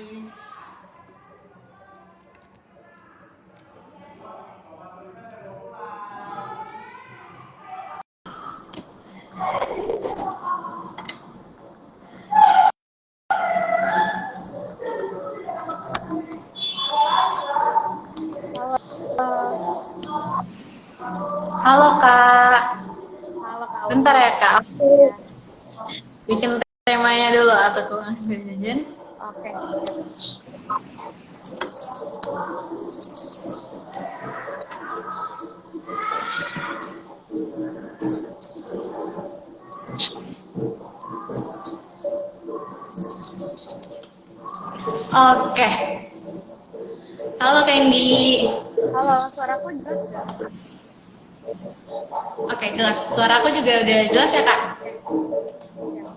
guys. Halo Kak. Halo Kak Bentar Uli. ya Kak, aku Ya, bikin temanya dulu atau ke jajan. oke, siap. Oke. Halo Kak Indi. Halo, suaraku jelas gak? Oke, jelas. Suara aku juga udah jelas ya Kak? Oke, siap.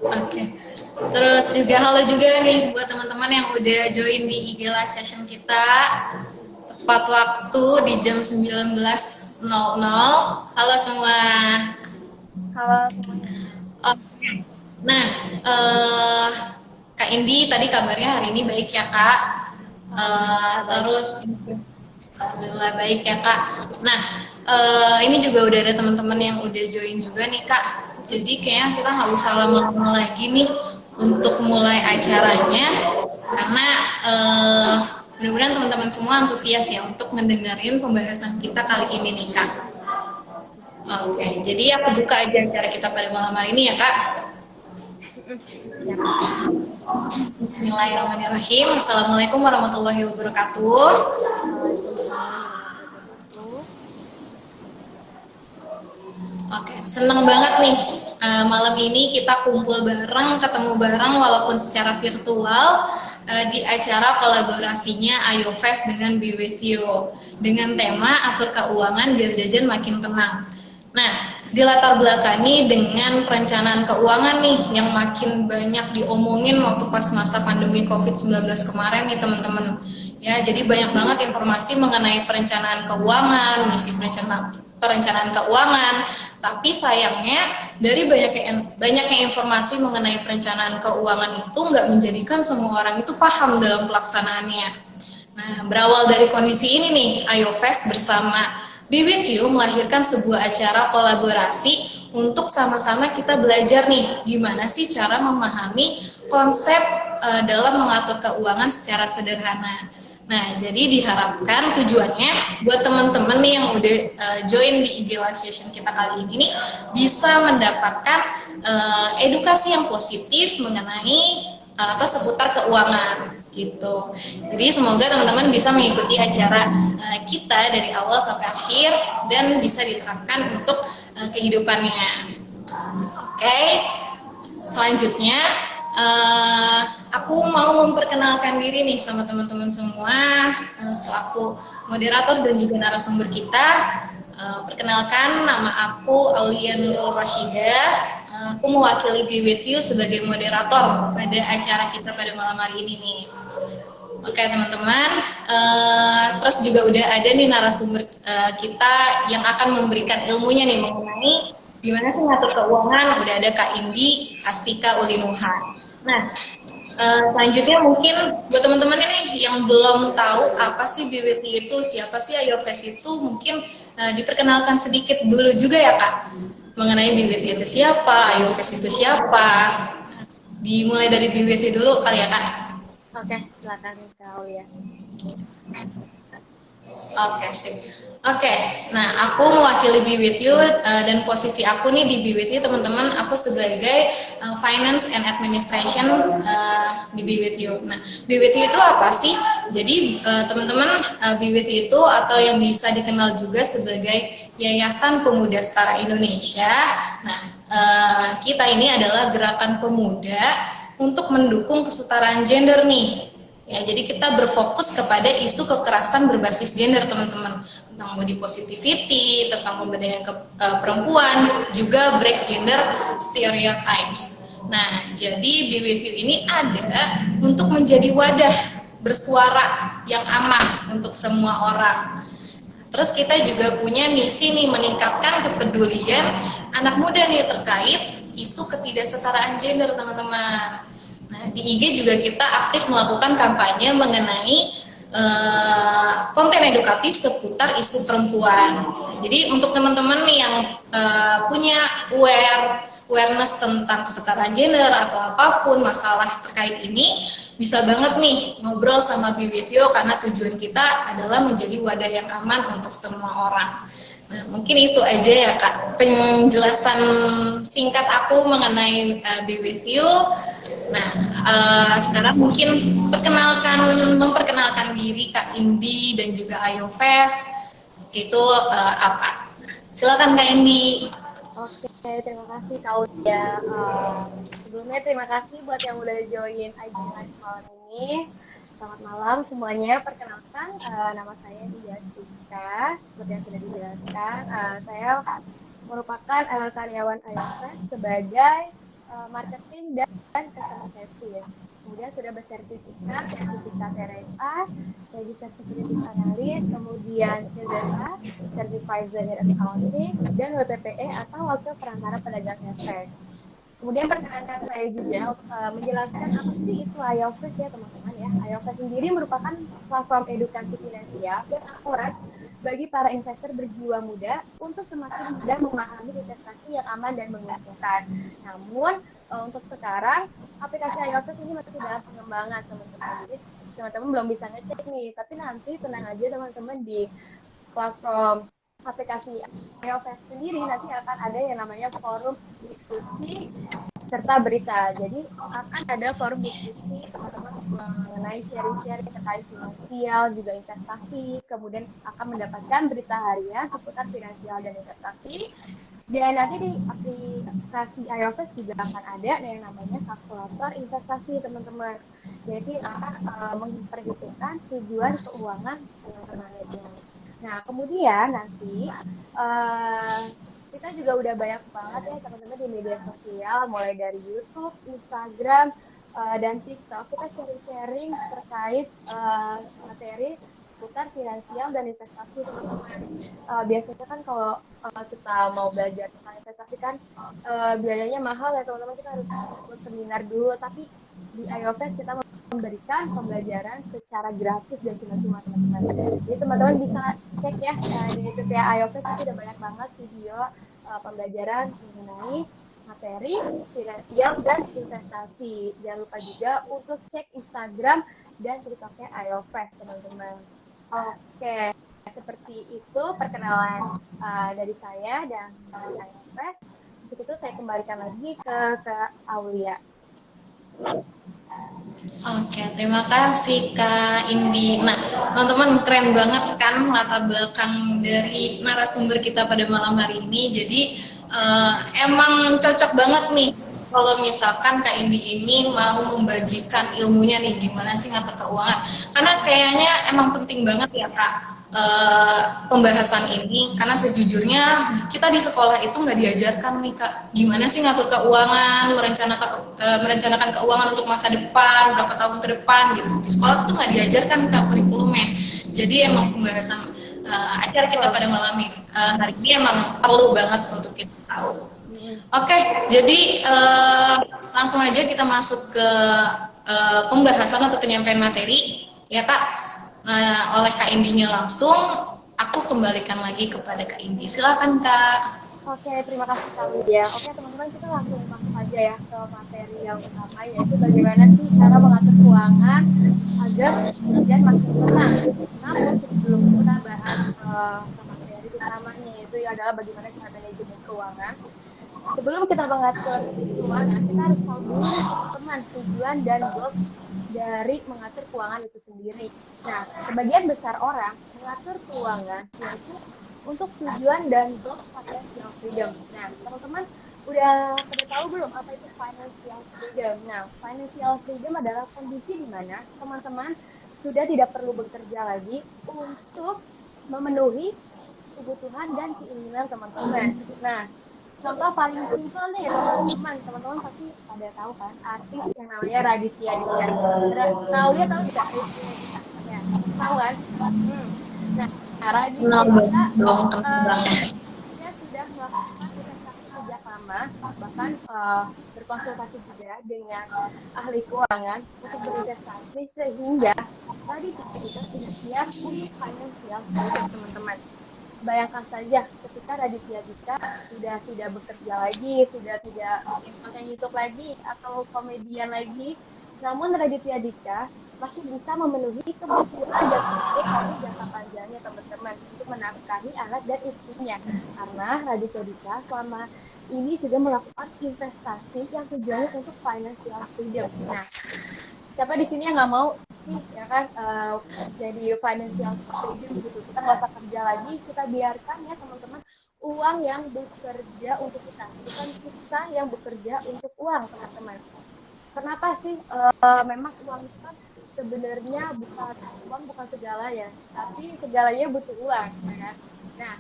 Oke. Terus juga halo juga nih buat teman-teman yang udah join di IG Live session kita. Tepat waktu di jam 19.00. Halo semua. Halo semuanya. Oke. Nah, eh, Kak Indi tadi kabarnya hari ini baik ya Kak. Alhamdulillah baik. Terus alhamdulillah baik ya Kak. Nah, ini juga udah ada teman-teman yang udah join juga nih Kak. Jadi kayaknya kita nggak usah lama-lama lagi nih untuk mulai acaranya, karena mudah-mudahan teman-teman semua antusias ya untuk mendengarin pembahasan kita kali ini nih Kak. Oke, jadi aku buka aja acara kita pada malam hari ini ya Kak. Siap. Bismillahirrahmanirrahim. Assalamualaikum warahmatullahi wabarakatuh. Waalaikumsalam warahmatullahi wabarakatuh. Oke, seneng banget nih malam ini kita kumpul bareng, ketemu bareng walaupun secara virtual di acara kolaborasinya Ayo Fest dengan Be With You dengan tema atur keuangan biar jajan makin tenang. Nah, dilatar belakangi dengan perencanaan keuangan nih yang makin banyak diomongin waktu pas masa pandemi COVID-19 kemarin nih teman-teman. Ya, jadi banyak banget informasi mengenai perencanaan keuangan, misi perencanaan keuangan. Tapi sayangnya dari banyaknya informasi mengenai perencanaan keuangan itu nggak menjadikan semua orang itu paham dalam pelaksanaannya. Nah, berawal dari kondisi ini nih, Ayo Fest bersama Be With You melahirkan sebuah acara kolaborasi untuk sama-sama kita belajar nih gimana sih cara memahami konsep dalam mengatur keuangan secara sederhana. Nah, jadi diharapkan tujuannya buat teman-teman nih yang udah join di IG Live Session kita kali ini nih, bisa mendapatkan edukasi yang positif mengenai atau seputar keuangan gitu. Jadi semoga teman-teman bisa mengikuti acara kita dari awal sampai akhir dan bisa diterapkan untuk kehidupannya. Oke. Selanjutnya aku mau memperkenalkan diri nih sama teman-teman semua selaku moderator dan juga narasumber kita. Perkenalkan, nama aku Aulia Nurul Rashidah. Aku mewakili Be With You sebagai moderator pada acara kita pada malam hari ini nih. Oke teman-teman, terus juga udah ada nih narasumber kita yang akan memberikan ilmunya nih mengenai gimana sih ngatur keuangan. Udah ada Kak Indi Astika Ulinuhan. Nah, selanjutnya mungkin buat teman-teman ini yang belum tahu apa sih Be With You itu, siapa sih Ayo Fest itu, mungkin diperkenalkan sedikit dulu juga ya Kak mengenai Be With You itu siapa, Ayo Fest itu siapa. Dimulai dari Be With You dulu kali ya Kak. Oke, silakan Kak Uli ya. Oke, sip. Oke, nah aku mewakili Be With You dan posisi aku nih di Be With You teman-teman, aku sebagai Finance and Administration di Be With You. Nah, Be With You itu apa sih? Jadi teman-teman, Be With You itu atau yang bisa dikenal juga sebagai Yayasan Pemuda Setara Indonesia. Nah, kita ini adalah gerakan pemuda untuk mendukung kesetaraan gender nih. Ya, jadi kita berfokus kepada isu kekerasan berbasis gender teman-teman, tentang body positivity, tentang pemberdayaan perempuan, juga break gender stereotypes. Nah, jadi Be With You ini ada untuk menjadi wadah bersuara yang aman untuk semua orang. Terus kita juga punya misi nih meningkatkan kepedulian anak muda nih terkait isu ketidaksetaraan gender teman-teman. Nah, Di IG juga kita aktif melakukan kampanye mengenai konten edukatif seputar isu perempuan. Jadi untuk teman-teman nih yang punya awareness tentang kesetaraan gender atau apapun masalah terkait ini, bisa banget nih ngobrol sama Be With You, karena tujuan kita adalah menjadi wadah yang aman untuk semua orang. Nah, mungkin itu aja ya Kak, penjelasan singkat aku mengenai Be With You. Nah, sekarang mungkin memperkenalkan diri Kak Indi dan juga Ayofest itu apa? Silakan Kak Indi. Oke, terima kasih Kak Ulia. Sebelumnya terima kasih buat yang udah join IG Live malam ini. Selamat malam semuanya. Perkenalkan, nama saya Jessica. Seperti yang sudah dijelaskan, saya merupakan karyawan IOFest sebagai marketing dan customer service. Kemudian sudah sertifikat RSA, register securities analyst, kemudian CZA, Certified Zero Accounting, dan WPPE atau Wakil Perantara Pedagang Efek. Kemudian perkenalkan saya juga menjelaskan apa sih itu IOFest ya teman-teman ya. IOFest sendiri merupakan platform edukasi finansial yang akurat bagi para investor berjiwa muda untuk semakin mudah memahami investasi yang aman dan menguntungkan. Namun untuk sekarang aplikasi IOFest ini masih dalam pengembangan teman-teman. Jadi teman-teman belum bisa ngecek nih, tapi nanti tenang aja teman-teman, di platform aplikasi IOFest sendiri nanti akan ada yang namanya forum diskusi serta berita. Jadi akan ada forum diskusi teman-teman mengenai sharing-sharing terkait finansial, juga investasi, kemudian akan mendapatkan berita harian seputar finansial dan investasi. Dan nanti di aplikasi IOFest juga akan ada yang namanya kalkulator investasi teman-teman. Jadi akan memperhitungkan tujuan keuangan teman-teman. Nah, kemudian nanti kita juga udah banyak banget ya teman-teman di media sosial, mulai dari YouTube, Instagram, dan TikTok. Kita sharing-sharing terkait materi seputar finansial dan investasi teman-teman. Biasanya kan kalau kita mau belajar tentang investasi kan biayanya mahal ya teman-teman, kita harus ikut seminar dulu. Tapi di IOFest kita memberikan pembelajaran secara gratis dan cuma-cuma teman-teman. Jadi teman-teman bisa cek ya di YouTube ya IOFest, nanti ada banyak banget video pembelajaran mengenai materi finansial dan investasi. Jangan lupa juga untuk cek Instagram dan TikToknya IOFest teman-teman. Oke, seperti itu perkenalan dari saya dan dari IOFest. Untuk itu saya kembalikan lagi ke Aulia. Oke, terima kasih Kak Indi. Nah, teman-teman, keren banget kan latar belakang dari narasumber kita pada malam hari ini. Jadi emang cocok banget nih kalau misalkan Kak Indi ini mau membagikan ilmunya nih, gimana sih ngatur keuangan. Karena kayaknya emang penting banget ya Kak pembahasan ini, karena sejujurnya kita di sekolah itu nggak diajarkan nih Kak, gimana sih ngatur keuangan, merencanakan keuangan untuk masa depan, berapa tahun ke depan gitu. Di sekolah itu nggak diajarkan Kak kurikulumnya. Jadi emang pembahasan acara kita pada malam hari ini emang perlu banget untuk kita tahu. Oke, jadi langsung aja kita masuk ke pembahasan atau penyampaian materi ya Kak. Nah, oleh Kak Indinya langsung, aku kembalikan lagi kepada Kak Indi. Silakan Kak. Oke, terima kasih Kak Widya. Oke teman-teman, kita langsung masuk aja ya ke materi yang utama, yaitu bagaimana sih cara mengatur keuangan agar kemudian makin tenang. Namun sebelum kita bahas ke materi utamanya, yaitu adalah bagaimana cara manajemen keuangan. Sebelum kita mengatur keuangan, kita harus tahu dulu teman-teman tujuan dan goals dari mengatur keuangan itu sendiri. Nah, sebagian besar orang mengatur keuangan yaitu untuk tujuan dan goals financial freedom. Nah, teman-teman udah pada tahu belum apa itu financial freedom? Nah, financial freedom adalah kondisi di mana teman-teman sudah tidak perlu bekerja lagi untuk memenuhi kebutuhan dan keinginan teman-teman. Nah, contoh paling simpel nih teman-teman pasti pada tahu kan artis yang namanya Raditya Dika. Tahu ya, tahu tidak Raditya Dika? Ya, tahu kan? Nah, Raditya Dika dia sudah melakukan investasi sejak bersama, bahkan berkonsultasi juga dengan ahli keuangan untuk berinvestasi sehingga tradisi kita sudah siap untuk financial freedom, teman-teman. Bayangkan saja ketika Raditya Dika sudah tidak bekerja lagi, sudah tidak bikin konten YouTube lagi atau komedian lagi, namun Raditya Dika masih bisa memenuhi kebutuhan dan karir jangka panjangnya, teman-teman, untuk menafkahi anak dan istrinya. Karena Raditya Dika selama ini sudah melakukan investasi yang tujuannya untuk financial freedom. Nah, siapa di sini yang nggak mau sih, ya kan, jadi financial freedom gitu. Kita nggak usah kerja lagi, kita biarkan ya teman-teman uang yang bekerja untuk kita, bukan kita yang bekerja untuk uang, teman-teman. Kenapa sih memang uang itu kan sebenarnya bukan segala ya, tapi segalanya butuh uang, ya kan? Nah,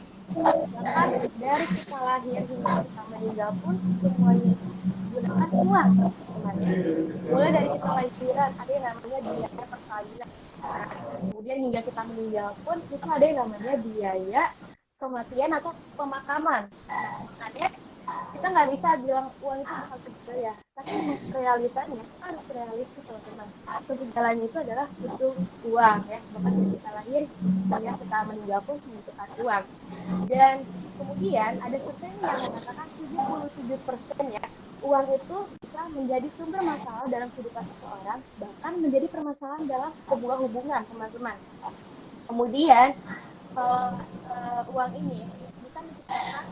bahkan dari kita lahir hingga kita meninggal pun semuanya itu menggunakan uang, teman-teman ya. Mulai dari kita lahiran ada yang namanya biaya persalinan. Nah, kemudian hingga kita meninggal pun itu ada yang namanya biaya kematian atau pemakaman. Nah, makanya kita nggak bisa bilang uang itu bukan segala ya, tapi realitanya kita harus realistis, teman-teman. Segalanya itu adalah butuh uang ya, bahkan dari kita lahir hingga kita meninggal pun membutuhkan uang. Dan kemudian ada survei yang mengatakan 77% ya, uang itu bisa menjadi sumber masalah dalam kehidupan seseorang, bahkan menjadi permasalahan dalam sebuah hubungan, teman-teman. Kemudian uang ini bisa menciptakan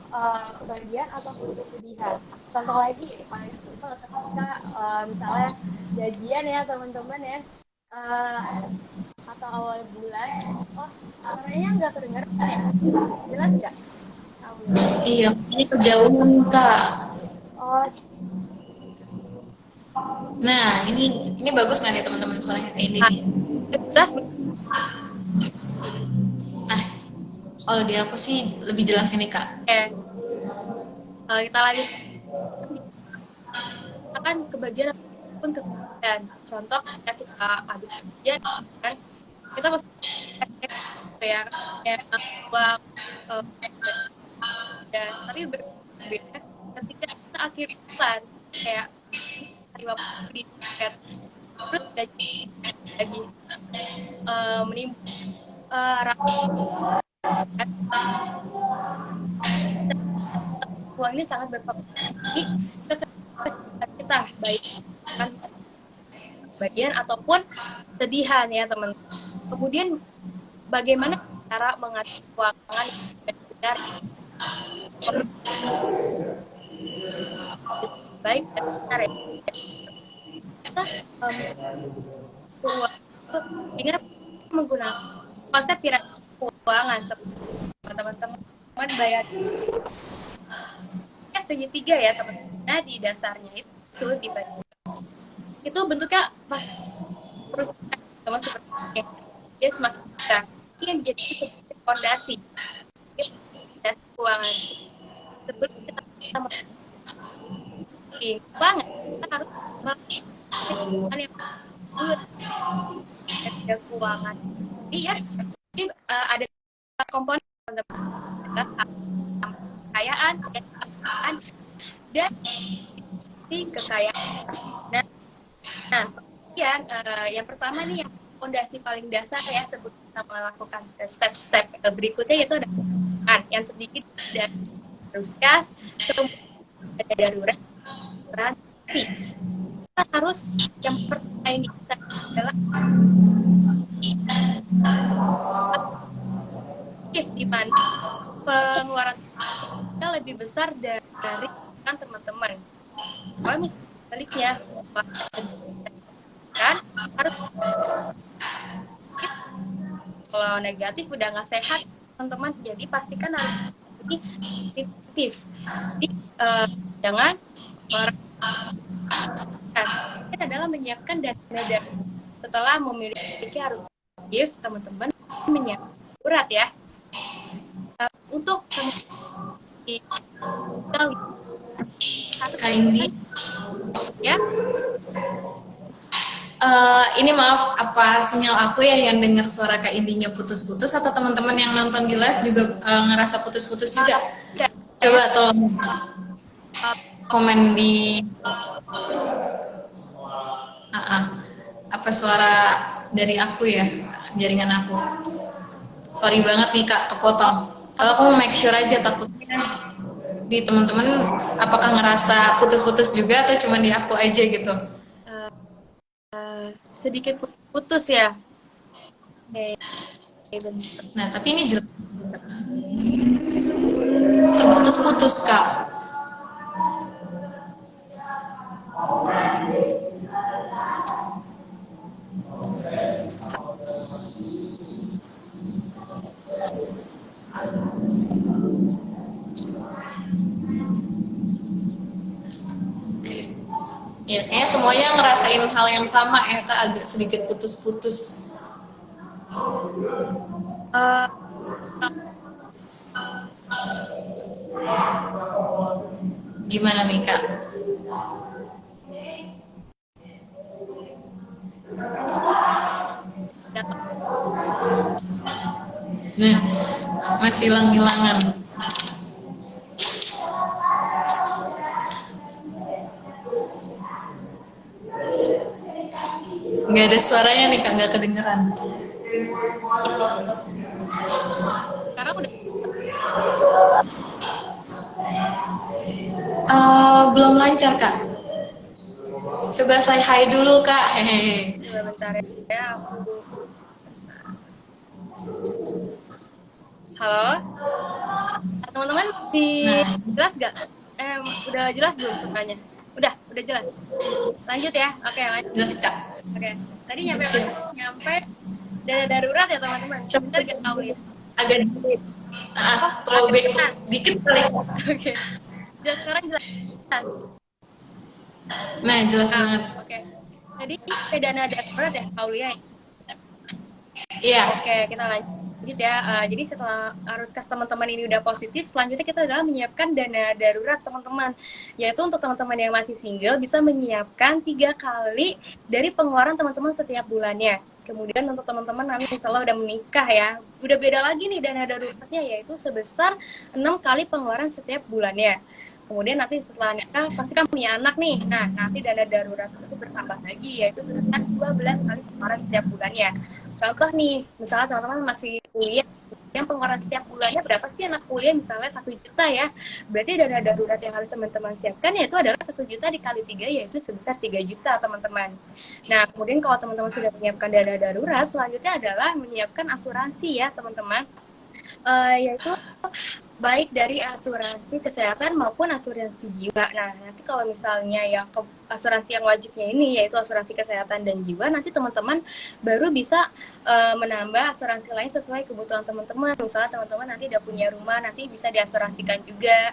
kebahagiaan ataupun kesedihan. Contoh lagi paling simpel ketika misalnya gajian ya teman-teman ya, atau awal bulan, oh suaranya nggak kedengeran ya, jelas nggak? Iya, ini kejauhan Kak. Oh, Nah, ini bagus nggak nih teman-teman suaranya kayak ini nih? Jelas. Nah, kalau di aku sih lebih jelas ini Kak. Oke. Kita lanjut. Kita kan kebagian pun kesehatan. Contoh ya kita habis kerja kan kita pasti ya uang dan tapi berbeda ketika kita akhir bulan kayak 50 di tiket terus gaji menimbulkan uang ini sangat berpengaruh ke kita, baik kan bagian ataupun sedihan ya teman. Kemudian bagaimana cara mengatur keuangan yang benar, baik dan benar ya. Kita dengan menggunakan konsep piramida keuangan, teman-teman bayar segitiga ya teman-teman. Nah, di dasarnya itu dibagi. Itu bentuknya terus teman seperti dia semakin besar. Ini yang jadi fondasi keuangan. Sebelum kita keuangan, kita harus melakukan yang ada keuangan. Iya, ada komponen kekayaan dan kekayaan. Nah, kemudian yang pertama nih yang fondasi paling dasar ya sebelum kita melakukan step-step berikutnya yaitu ada yang terdiri dari ruskas, kemudian ada darurat, berarti kita harus yang pertama yang kita adalah di mana pengeluaran kita lebih besar dari kan teman-teman. Kalau misalnya baliknya kan harus kalau negatif udah nggak sehat teman-teman, jadi pastikan harus positif. Jadi jangan kan adalah menyiapkan dana setelah memiliki harus positif, teman-teman menyiapkan surat ya untuk Kak Indi ya. Ini maaf, apa sinyal aku ya yang dengar suara Kak Indinya putus-putus atau teman-teman yang nonton di live juga ngerasa putus-putus juga? Coba tolong. komen di apa suara dari aku ya, jaringan aku. Sorry banget nih Kak, kepotong. Soalnya aku mau make sure aja, takutnya di teman-teman apakah ngerasa putus-putus juga atau cuma di aku aja gitu. Sedikit putus ya. Oke, Nah, tapi ini jelas terputus-putus Kak. Ya, kayaknya semuanya ngerasain hal yang sama ya Kak, agak sedikit putus-putus. Gimana nih Kak? Nah, masih hilang-hilangan. Nggak ada suaranya nih Kak, nggak kedengeran. Sekarang udah belum lancar Kak. Coba say hi dulu Kak. Hehehe. bentar ya, aku. Halo, teman-teman, jelas gak? Udah jelas belum suaranya? Udah jelas. Lanjut ya. Oke, lanjut. Jelas Kak. Oke. Tadi nyampe dana darurat ya teman-teman. Sebentar gak tahu ya. Agak dikit. Throwback dikit kali. Oke. Sekarang jelas. Nah, jelas banget. Oke. Tadi dana darurat ya, Aulia. Iya. Oke, kita lanjut ya. Jadi setelah arus kas teman-teman ini udah positif, selanjutnya kita adalah menyiapkan dana darurat teman-teman. Yaitu untuk teman-teman yang masih single bisa menyiapkan 3 kali dari pengeluaran teman-teman setiap bulannya. Kemudian untuk teman-teman nanti misalnya udah menikah ya, udah beda lagi nih dana daruratnya, yaitu sebesar 6 kali pengeluaran setiap bulannya. Kemudian nanti setelah nikah pasti kan punya anak nih. Nah, nanti dana darurat itu bertambah lagi, yaitu sebesar 12 kali pengeluaran setiap bulannya. Contoh nih, misalnya teman-teman masih kuliah, yang pengeluaran setiap bulannya berapa sih anak kuliah, misalnya 1 juta ya. Berarti dana darurat yang harus teman-teman siapkan yaitu adalah 1 juta dikali 3, yaitu sebesar 3 juta teman-teman. Nah, kemudian kalau teman-teman sudah menyiapkan dana darurat, selanjutnya adalah menyiapkan asuransi ya teman-teman. Yaitu baik dari asuransi kesehatan maupun asuransi jiwa. Nah, nanti kalau misalnya yang asuransi yang wajibnya ini yaitu asuransi kesehatan dan jiwa, nanti teman-teman baru bisa menambah asuransi lain sesuai kebutuhan teman-teman. Misalnya teman-teman nanti udah punya rumah, nanti bisa diasuransikan juga.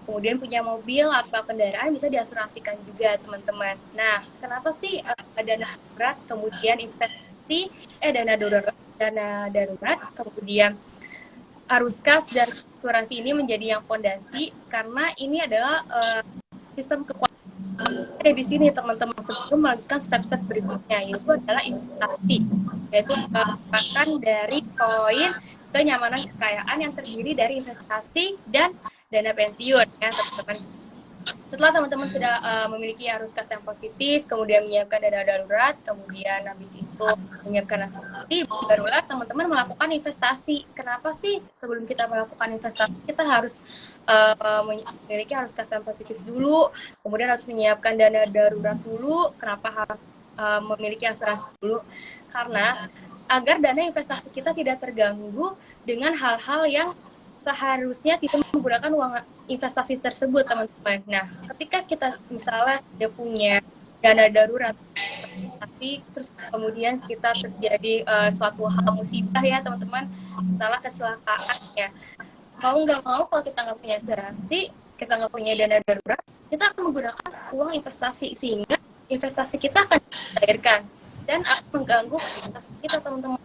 Kemudian punya mobil atau kendaraan bisa diasuransikan juga teman-teman. Nah, kenapa sih dana darurat, kemudian investasi, dana darurat, kemudian arus kas dan asuransi ini menjadi yang fondasi, karena ini adalah sistem kekuatan ada di sini teman-teman sebelum melanjutkan step-step berikutnya, yaitu adalah investasi, yaitu merupakan dari poin kenyamanan kekayaan yang terdiri dari investasi dan dana pensiun ya teman-teman. Setelah teman-teman sudah memiliki arus kas yang positif, kemudian menyiapkan dana darurat, kemudian habis itu menyiapkan asuransi, barulah teman-teman melakukan investasi. Kenapa sih sebelum kita melakukan investasi kita harus memiliki arus kas yang positif dulu, kemudian harus menyiapkan dana darurat dulu? Kenapa harus memiliki asuransi dulu? Karena agar dana investasi kita tidak terganggu dengan hal-hal yang seharusnya tidak menggunakan uang investasi tersebut teman-teman. Nah, ketika kita misalnya tidak punya dana darurat, tapi terus kemudian kita terjadi suatu hal musibah ya teman-teman, misalnya kecelakaan ya, mau nggak mau kalau kita nggak punya asuransi, kita nggak punya dana darurat, kita akan menggunakan uang investasi, sehingga investasi kita akan dicairkan dan akan mengganggu investasi kita teman-teman.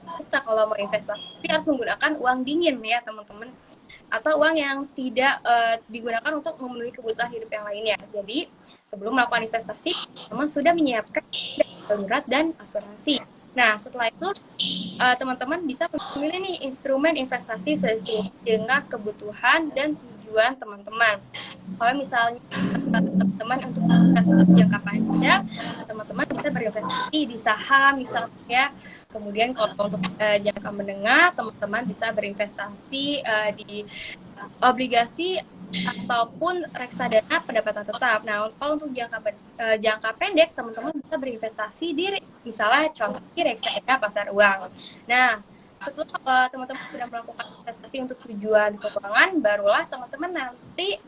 Kita kalau mau investasi harus menggunakan uang dingin ya teman-teman, atau uang yang tidak digunakan untuk memenuhi kebutuhan hidup yang lainnya. Jadi sebelum melakukan investasi, teman sudah menyiapkan darurat dan asuransi. Nah, setelah itu teman-teman bisa memilih nih instrumen investasi sesuai dengan kebutuhan dan tujuan teman-teman. Kalau misalnya teman-teman untuk investasi jangka panjang, teman-teman bisa berinvestasi di saham misalnya. Kemudian kalau untuk jangka menengah, teman-teman bisa berinvestasi di obligasi ataupun reksadana pendapatan tetap. Nah, kalau untuk jangka pendek, teman-teman bisa berinvestasi di misalnya contoh di reksadana pasar uang. Nah, setelah teman-teman sudah melakukan investasi untuk tujuan keuangan, barulah teman-teman nanti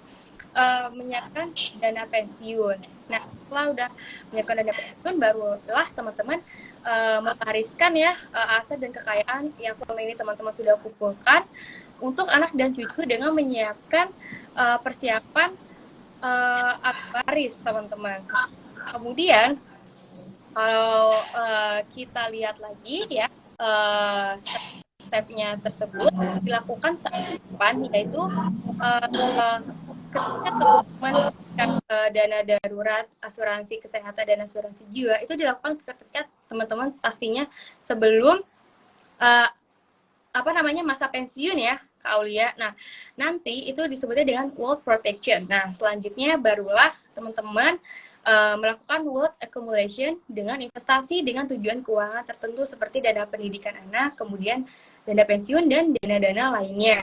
menyiapkan dana pensiun. Nah, setelah udah menyiapkan dana pensiun, barulah teman-teman mewariskan ya aset dan kekayaan yang selama ini teman-teman sudah kumpulkan untuk anak dan cucu dengan menyiapkan persiapan aktuaris, teman-teman. Kemudian kalau kita lihat lagi ya step-stepnya tersebut dilakukan saat depan, yaitu ketika teman-teman dana darurat, asuransi kesehatan dan asuransi jiwa itu dilakukan ketika teman-teman pastinya sebelum masa pensiun ya, Kak Aulia. Nah, nanti itu disebutnya dengan wealth protection. Nah, selanjutnya barulah teman-teman melakukan wealth accumulation dengan investasi dengan tujuan keuangan tertentu seperti dana pendidikan anak, kemudian dana pensiun dan dana-dana lainnya.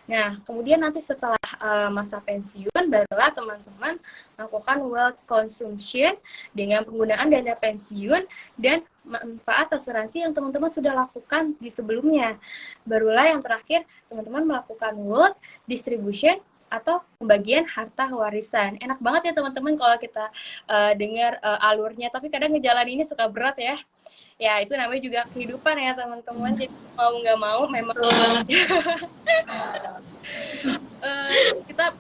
Nah, kemudian nanti setelah masa pensiun, barulah teman-teman melakukan wealth consumption dengan penggunaan dana pensiun dan manfaat asuransi yang teman-teman sudah lakukan di sebelumnya. Barulah yang terakhir, teman-teman melakukan wealth distribution atau pembagian harta warisan. Enak banget ya teman-teman kalau kita dengar alurnya, tapi kadang ngejalaninnya suka berat ya. Ya, itu namanya juga kehidupan ya teman-teman. Jadi mau nggak mau memang kita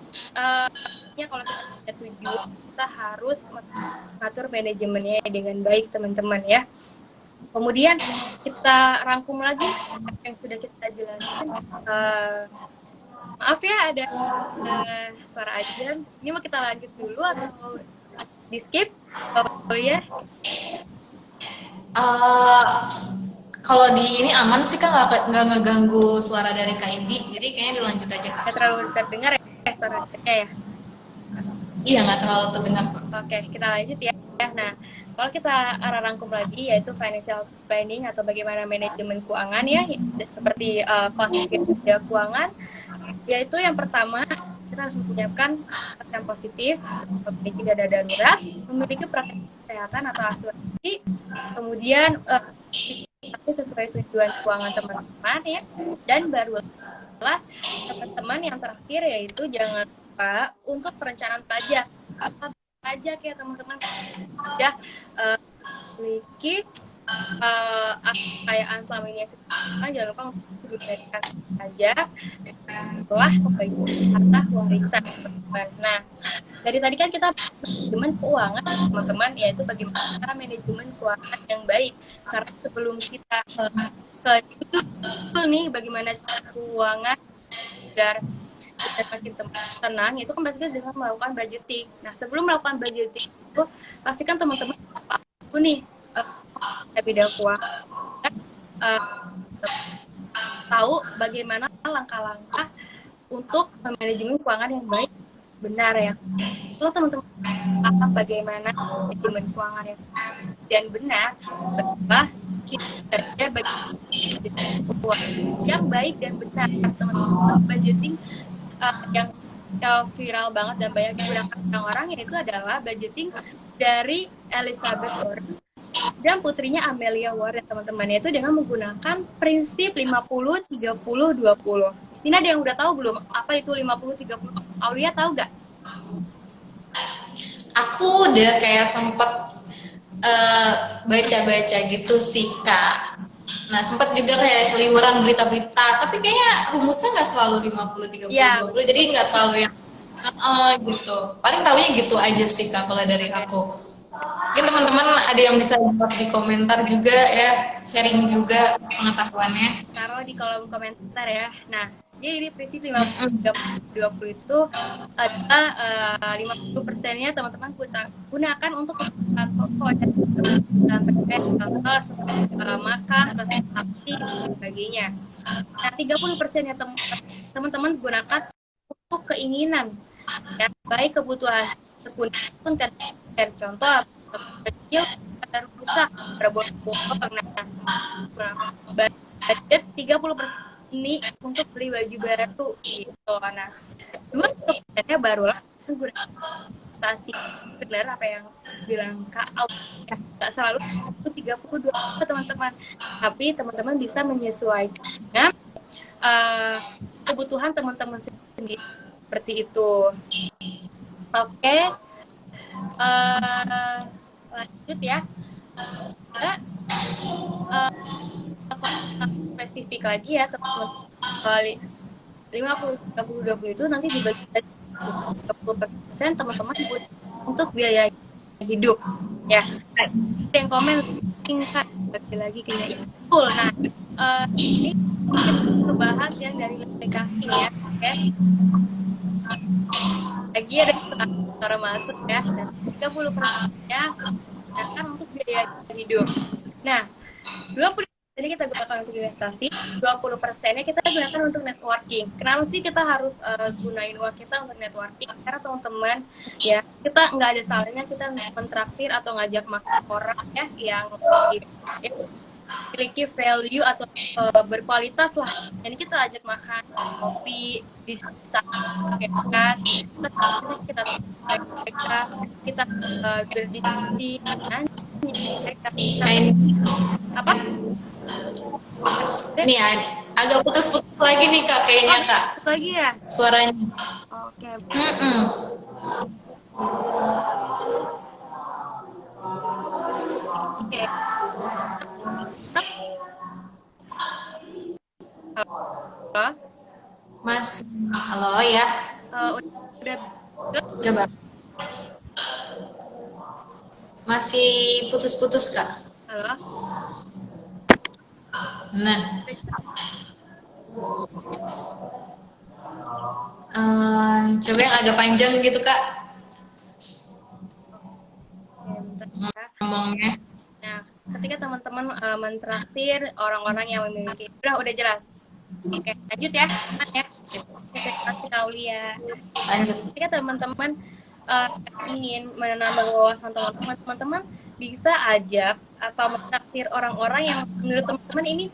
ya kalau kita punya tujuan, kita harus mengatur manajemennya dengan baik teman-teman ya. Kemudian kita rangkum lagi yang sudah kita jelaskan. Maaf ya ada suara ajan. Ini mau kita lanjut dulu atau di skip? Oh ya. Kalau di ini aman sih Kak, nggak ngeganggu suara dari Kak Indi, jadi kayaknya dilanjut aja Kak. Nggak terlalu terdengar ya suaranya ya? Iya, nggak terlalu terdengar Pak. Oke, kita lanjut ya. Nah, kalau kita rangkum lagi yaitu financial planning atau bagaimana manajemen keuangan ya, seperti konsep keuangan, yaitu yang pertama kita harus menyiapkan yang positif, memiliki dana darurat, memiliki praktek kesehatan atau asuransi, kemudian sesuai tujuan keuangan teman-teman ya, dan barulah teman-teman yang terakhir yaitu jangan lupa untuk perencanaan pajak. Apa pajak ya teman-teman? Ya memiliki kekayaan selama ini jangan lupa untuk diberikan pajak setelah pembagian harta warisan teman-teman. Nah, dari tadi kan kita manajemen keuangan teman-teman, yaitu bagaimana cara manajemen keuangan yang baik. Karena sebelum kita ke itu nih bagaimana cara keuangan agar kita makin tenang, itu kan pastikan dengan melakukan budgeting. Nah, sebelum melakukan budgeting itu pastikan teman-teman nih bidang keuangan tahu bagaimana langkah-langkah untuk manajemen keuangan yang baik benar ya. Kalau teman-teman apa bagaimana manajemen keuangan yang benar, bahwa kita belajar bagaimana keuangan yang baik dan benar. Teman-teman budgeting yang viral banget dan banyak digunakan orang-orang yaitu adalah budgeting dari Elizabeth Warren dan putrinya Amelia Warren teman-teman, yaitu dengan menggunakan prinsip 50 30 20. Di sini ada yang udah tahu belum apa itu 50 30? Aulia tahu nggak? Aku udah kayak sempet baca-baca gitu sih Kak. Nah, sempat juga kayak seliweran berita-berita, tapi kayaknya rumusnya nggak selalu 50 30 ya, 20, jadi nggak terlalu yang gitu. Paling taunya gitu aja sih Kak kalau dari aku. Mungkin teman-teman ada yang bisa jawab di komentar juga ya, sharing juga pengetahuannya. Taruh di kolom komentar ya. Nah, jadi ini prinsip 50 30 20 itu adalah 50%-nya teman-teman gunakan untuk kebutuhan pokok dan contoh seperti makan, transportasi dan sebagainya. Nah, 30%-nya teman-teman gunakan untuk keinginan, ya, baik kebutuhan sekunder pun tersier. Contoh kecil rusak, berbolong-bolong. Nah, budget 30% ini untuk beli baju baru gitu. Nah, 20%-nya barulah menggunakan investasi. Benar apa yang bilang Kak Au, ya, nggak selalu itu 32 teman-teman, tapi teman-teman bisa menyesuaikan dengan kebutuhan teman-teman sendiri seperti itu. Oke, lanjut ya. Kita spesifik lagi ya teman-teman. 50-30-20 itu nanti dibagi 30% teman-teman untuk biaya hidup ya. Nah, yang komen tingkat lagi kayaknya full. Nah, ini kita bahas yang dari aplikasi ya, oke. Lagi ada cara masuk ya, dan 30%-nya akan untuk biaya hidup. Nah, 20% jadi kita gunakan untuk investasi, 20%-nya kita gunakan untuk networking. Kenapa sih kita harus gunain uang kita untuk networking? Karena teman-teman, ya kita nggak ada salahnya kita mentraktir atau ngajak makan orang ya yang memiliki value atau berkualitas lah. Jadi kita ajak makan kopi di sana, kan? Kita berdiskusi dengan mereka. Apa? Nih agak putus-putus lagi nih Kak kayaknya Kak. Lagi ya? Suaranya. Oke. Oke. Halo? Mas, halo ya. Udah. Coba. Masih putus-putus Kak. Halo? Nah. Coba yang agak panjang gitu Kak. Ngomongnya. Nah, ketika teman-teman mentraktir orang-orang yang memiliki, udah jelas. Oke, lanjut ya, ya. Terima kasih Aulia. Lanjut. Ketika teman-teman ingin menambah wawasan teman-teman bisa ajak atau mentraktir orang-orang yang menurut teman-teman ini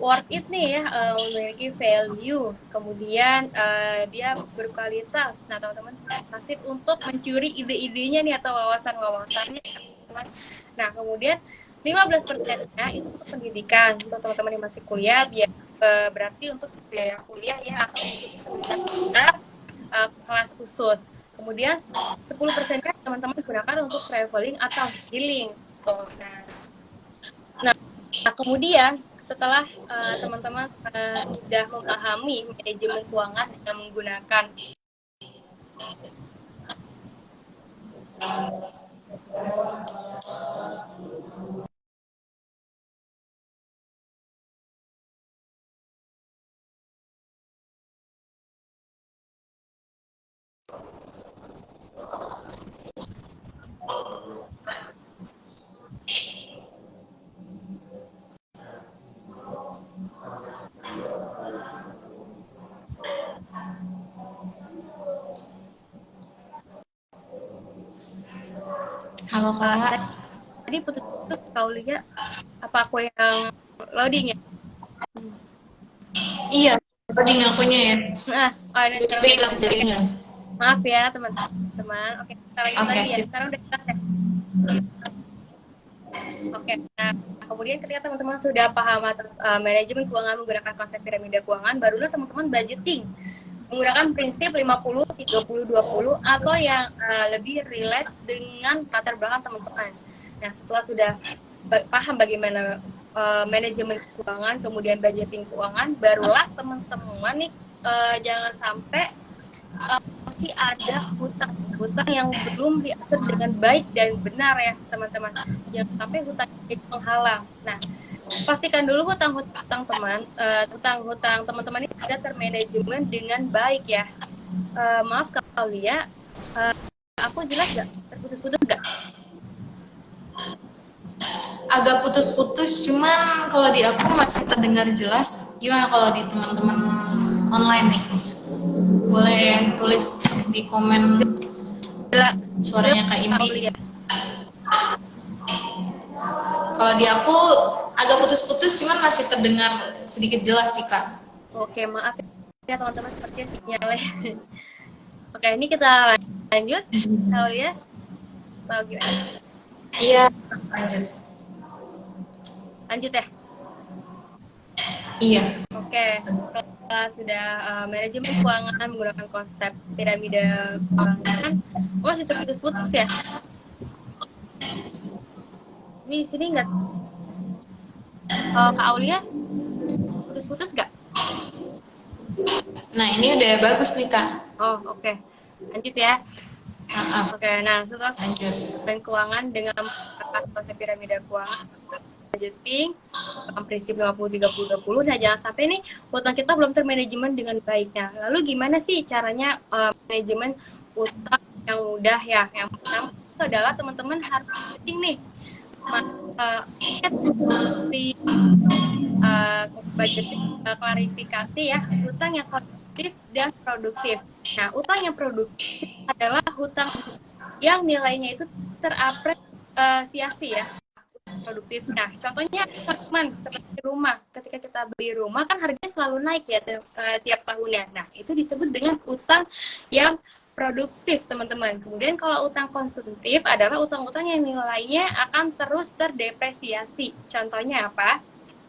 worth it nih ya, memiliki value, kemudian dia berkualitas. Nah, teman-teman traktir untuk mencuri ide-idenya nih atau wawasan-wawasannya. Nah, kemudian 15%-nya itu untuk pendidikan, untuk teman-teman yang masih kuliah, berarti untuk biaya kuliah ya, atau kelas khusus. Kemudian 10%-nya teman-teman gunakan untuk traveling atau healing. Nah, kemudian setelah teman-teman sudah memahami manajemen keuangan dengan menggunakan Halo Kak. Tadi putus-putus Aulia, apa aku yang loading ya? Iya, loading akunya ya. Nah, jaringan. Maaf ya teman-teman. Oke, kita lagi ya. Sekarang udah jelas ya. Oke, nah kemudian ketika teman-teman sudah paham atas manajemen keuangan menggunakan konsep piramida keuangan, barulah teman-teman budgeting menggunakan prinsip 50-30-20 atau yang lebih relate dengan latar belakang teman-teman. Nah, setelah sudah paham bagaimana manajemen keuangan, kemudian budgeting keuangan, barulah teman-teman nih jangan sampai masih ada hutang yang belum diatur dengan baik dan benar ya teman-teman. Jangan sampai hutang jadi penghalang. Nah, pastikan dulu hutang-hutang teman-teman ini sudah termanajemen dengan baik ya. Maaf kalau ya, aku jelas nggak? Terputus-putus nggak? Agak putus-putus, cuman kalau di aku masih terdengar jelas. Gimana kalau di teman-teman online nih? Boleh ya, tulis di komen suaranya Kak Indi. Kalau di aku agak putus-putus, cuman masih terdengar sedikit jelas sih Kak. Oke, maaf ya teman-teman, sepertinya sinyalnya. Oke, ini kita lanjut. Tahu ya? Tahu gimana? Iya, lanjut. Lanjut ya? Iya. Oke, setelah sudah manajemen keuangan menggunakan konsep piramida keuangan, masih terputus-putus ya? Ini di sini nggak? Kak Aulia, putus-putus nggak? Nah, ini udah bagus nih Kak. Oh, oke. Lanjut ya. Oke, nah setelah lanjut keuangan dengan menggunakan konsep piramida keuangan, budgeting, prinsip 50-30-20. Nah, jangan sampai nih utang kita belum termanajemen dengan baiknya. Lalu gimana sih caranya manajemen utang yang mudah ya? Yang pertama itu adalah teman-teman harus budgeting nih. Budgeting klarifikasi ya, utang yang konsumtif dan produktif. Nah, utang yang produktif adalah hutang yang nilainya itu terapresiasi ya, produktif. Nah, contohnya teman seperti rumah. Ketika kita beli rumah kan harganya selalu naik ya tiap tahunnya. Nah, itu disebut dengan utang yang produktif, teman-teman. Kemudian kalau utang konsumtif adalah utang-utang yang nilainya akan terus terdepresiasi. Contohnya apa?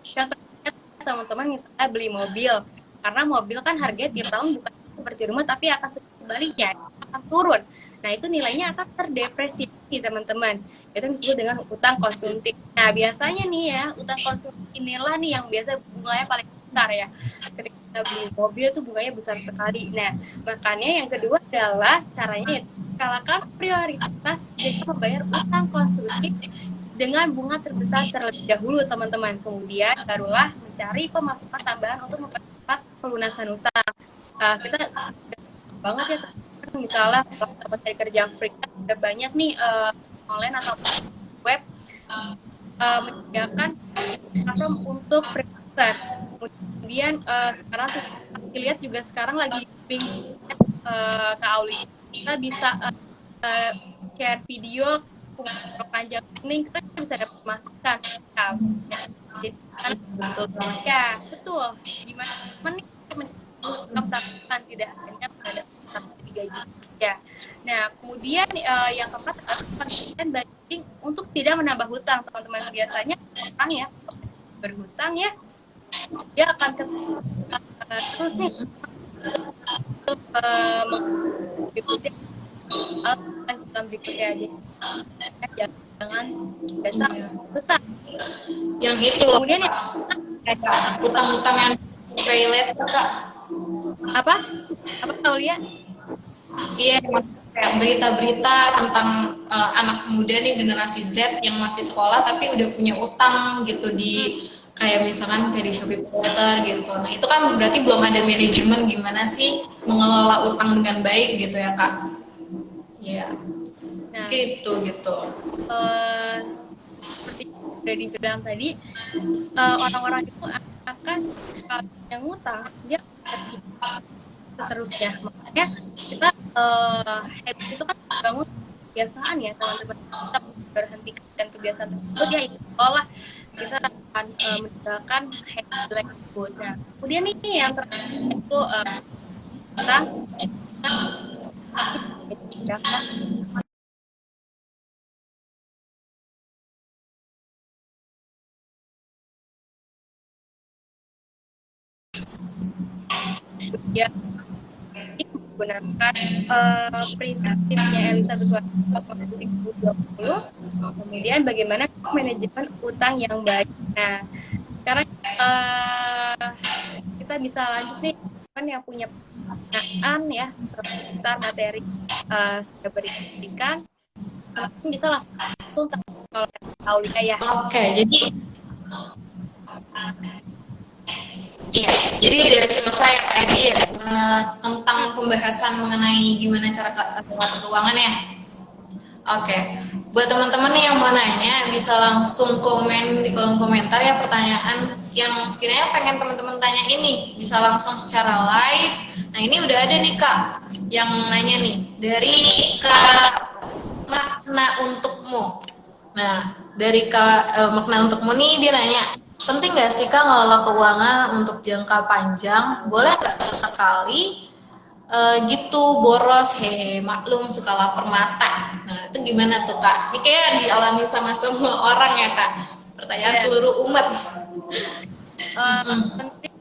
Contohnya teman-teman misalnya beli mobil. Karena mobil kan harganya tiap tahun bukan seperti rumah, tapi akan sebaliknya, akan turun. Nah, itu nilainya akan terdepresiasi, teman-teman. Itu disebut dengan utang konsumtif. Nah, biasanya nih ya, utang konsumtif inilah nih yang biasa bunganya paling besar ya. Ketika kita beli mobil tuh bunganya besar sekali. Nah, makanya yang kedua adalah caranya skalakan prioritas dengan membayar utang konsumtif dengan bunga terbesar terlebih dahulu, teman-teman. Kemudian barulah mencari pemasukan tambahan untuk mempercepat pelunasan utang. Kita banget ya, misalnya kalau kita mencari kerja freelance, ada banyak nih online atau web menyediakan platform untuk freelancer. Kemudian sekarang kita lihat juga sekarang lagi Kak Auli, kita bisa share video panjang ini, kita bisa dapat masukan. Jadi ya betul, gimana menik menciptakan tidak hanya pada gaji ya. Nah, kemudian yang keempat adalah konsisten budgeting untuk tidak menambah hutang, teman-teman. Biasanya hutang ya, berhutang ya, dia akan terus nih berikutnya aja. Jangan biasa hutang. Yang itu kemudian hutang-hutang yang pay later Kak. Apa tahu lihat? Iya, kayak berita-berita tentang anak muda nih generasi Z yang masih sekolah tapi udah punya utang gitu di kayak misalkan kayak di Shopee Paylater gitu. Nah, itu kan berarti belum ada manajemen gimana sih mengelola utang dengan baik gitu ya Kak. Iya. Nah, gitu. Seperti sudah dibilang tadi, orang-orang itu akan yang ngutang dia seterusnya. Makanya kita habit itu kan bangun kebiasaan ya, teman-teman. Kita berhentikan kebiasaan tersebut ya, itu olah kita akan menjalankan habit tersebut. Nah, kemudian nih yang terakhir itu kita ya menggunakan prinsipnya Elizabeth Warren 2020. Kemudian bagaimana manajemen utang yang baik. Nah, sekarang kita bisa lanjut nih, kan yang punya pertanyaan ya seputar materi sudah berikan, bisa langsung kalau Aulia ya. Oke, jadi iya, jadi udah selesai ya Kak Edi ya tentang pembahasan mengenai gimana cara mengatur keuangan ya. Oke, buat teman-teman nih yang mau nanya bisa langsung komen di kolom komentar ya pertanyaan yang sekiranya pengen teman-teman tanya ini, bisa langsung secara live Nah, ini udah ada nih Kak yang nanya nih dari Kak Makna Untukmu. Nah, dari Kak Makna Untukmu nih dia nanya, penting nggak sih Kak ngelola keuangan untuk jangka panjang? Boleh nggak sesekali gitu boros, hehe, maklum suka lapar mata. Nah, itu gimana tuh Kak? Ini kayak dialami sama semua orang ya Kak. Pertanyaan seluruh umat.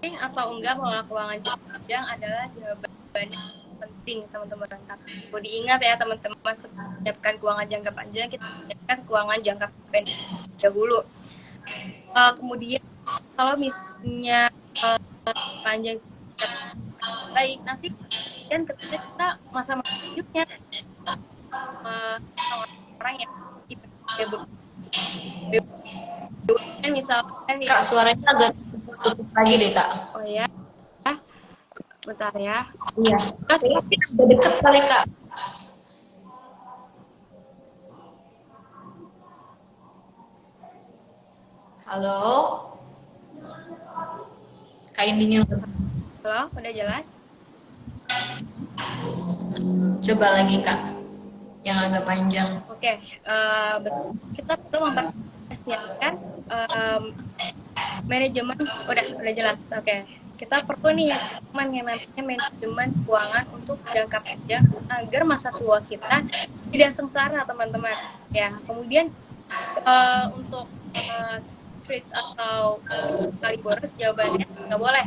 Penting atau enggak mengelola keuangan jangka panjang adalah jawabannya penting teman-teman. Perlu diingat ya teman-teman, menyiapkan keuangan jangka panjang, kita menyiapkan keuangan jangka pendek dahulu. Kemudian kalau misalnya panjang baik, nanti kan ketika kita masa-masa hidupnya orang yang misalkan Kak, suaranya agak putus lagi deh Kak. Oh ya, bentar ya. Iya. Udah deket kali Kak. Halo. Kain dingin. Halo, udah jelas? Coba lagi Kak. Yang agak panjang. Oke, kita perlu mempersiapkan manajemen. Udah jelas. Oke. Kita perlu nih yang namanya manajemen keuangan untuk jangka panjang agar masa tua kita tidak sengsara teman-teman. Ya, kemudian untuk switch atau kali boros jawabannya nggak boleh.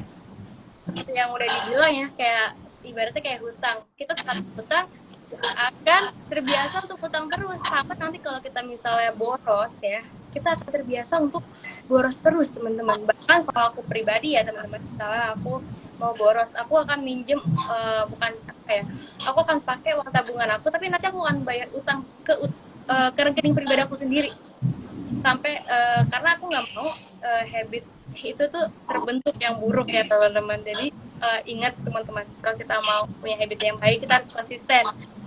Seperti yang udah dibilang ya, kayak ibaratnya kayak hutang. Kita saat hutang akan terbiasa untuk hutang terus sampai nanti kalau kita misalnya boros ya, kita akan terbiasa untuk boros terus teman-teman. Bahkan kalau aku pribadi ya teman-teman, misalnya aku mau boros, aku akan minjem bukan apa ya, aku akan pakai uang tabungan aku, tapi nanti aku akan bayar utang ke rekening pribadi aku sendiri sampai karena aku nggak mau habit itu tuh terbentuk yang buruk ya teman-teman. Jadi ingat teman-teman, kalau kita mau punya habit yang baik kita harus konsisten.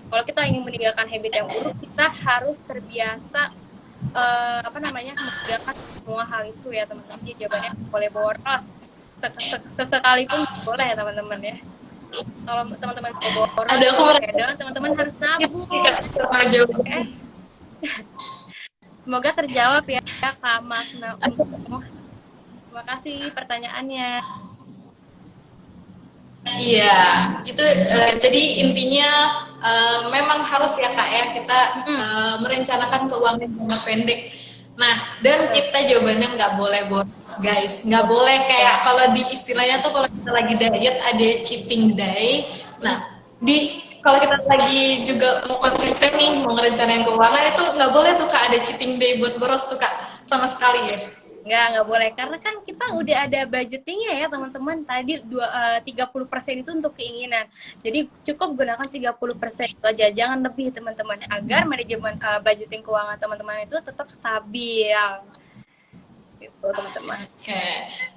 Kalau kita ingin meninggalkan habit yang buruk, kita harus terbiasa meninggalkan semua hal itu ya teman-teman. Jadi jawabannya boleh boros, sekalipun boleh ya teman-teman ya. Kalau teman-teman mau boros, teman-teman harus nabung. Okay? Semoga terjawab ya Kak Makna. Terima kasih pertanyaannya. Iya, itu jadi intinya memang harus ya Kak ya kita merencanakan keuangan jangka pendek. Nah, dan kita jawabannya nggak boleh boros guys, nggak boleh kayak kalau di istilahnya tuh kalau kita lagi diet ada cheating day. Nah, kalau kita lagi juga mau konsisten nih mau ngerencanain keuangan itu nggak boleh tuh Kak ada cheating day buat boros tuh Kak sama sekali ya. Nggak boleh, karena kan kita udah ada budgetingnya ya teman-teman. Tadi 30% itu untuk keinginan, jadi cukup gunakan 30% itu aja, jangan lebih teman-teman, agar manajemen budgeting keuangan teman-teman itu tetap stabil gitu teman-teman. Oke,